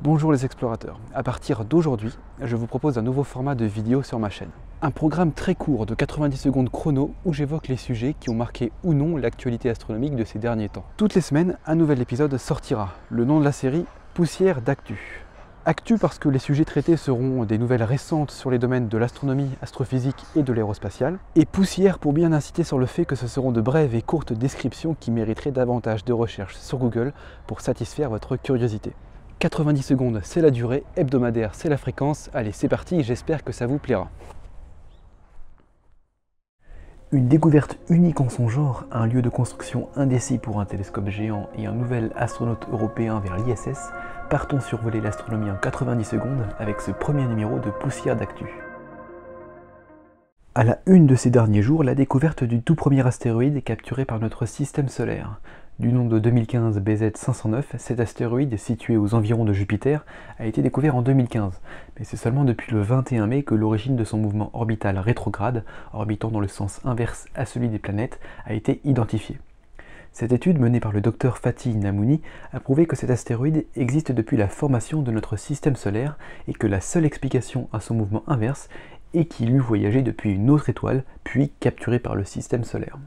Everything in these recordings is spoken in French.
Bonjour les explorateurs, à partir d'aujourd'hui, je vous propose un nouveau format de vidéo sur ma chaîne. Un programme très court de 90 secondes chrono où j'évoque les sujets qui ont marqué ou non l'actualité astronomique de ces derniers temps. Toutes les semaines, un nouvel épisode sortira. Le nom de la série, Poussière d'actu. Actu parce que les sujets traités seront des nouvelles récentes sur les domaines de l'astronomie, astrophysique et de l'aérospatiale. Et poussière pour bien inciter sur le fait que ce seront de brèves et courtes descriptions qui mériteraient davantage de recherches sur Google pour satisfaire votre curiosité. 90 secondes, c'est la durée, hebdomadaire, c'est la fréquence. Allez, c'est parti, j'espère que ça vous plaira. Une découverte unique en son genre, un lieu de construction indécis pour un télescope géant et un nouvel astronaute européen vers l'ISS, partons survoler l'astronomie en 90 secondes avec ce premier numéro de Poussière d'actu. À la une de ces derniers jours, la découverte du tout premier astéroïde capturé par notre système solaire. Du nom de 2015 BZ509, cet astéroïde, situé aux environs de Jupiter, a été découvert en 2015. Mais c'est seulement depuis le 21 mai que l'origine de son mouvement orbital rétrograde, orbitant dans le sens inverse à celui des planètes, a été identifiée. Cette étude, menée par le docteur Fatih Namouni, a prouvé que cet astéroïde existe depuis la formation de notre système solaire et que la seule explication à son mouvement inverse est qu'il eût voyagé depuis une autre étoile, puis capturé par le système solaire.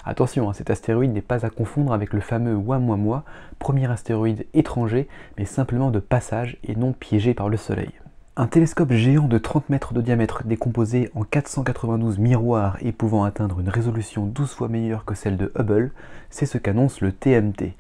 Attention, cet astéroïde n'est pas à confondre avec le fameux Oumuamua, premier astéroïde étranger, mais simplement de passage et non piégé par le Soleil. Un télescope géant de 30 mètres de diamètre décomposé en 492 miroirs et pouvant atteindre une résolution 12 fois meilleure que celle de Hubble, c'est ce qu'annonce le TMT.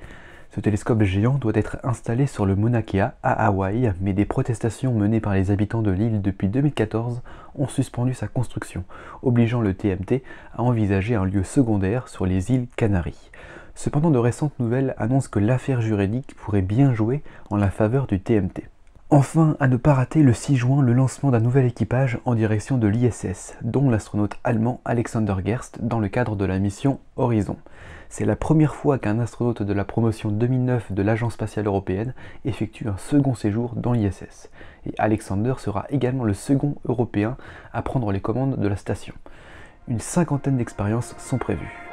Ce télescope géant doit être installé sur le Mauna Kea à Hawaï, mais des protestations menées par les habitants de l'île depuis 2014 ont suspendu sa construction, obligeant le TMT à envisager un lieu secondaire sur les îles Canaries. Cependant, de récentes nouvelles annoncent que l'affaire juridique pourrait bien jouer en la faveur du TMT. Enfin, à ne pas rater le 6 juin le lancement d'un nouvel équipage en direction de l'ISS, dont l'astronaute allemand Alexander Gerst dans le cadre de la mission Horizon. C'est la première fois qu'un astronaute de la promotion 2009 de l'Agence spatiale européenne effectue un second séjour dans l'ISS. Et Alexander sera également le second européen à prendre les commandes de la station. Une cinquantaine d'expériences sont prévues.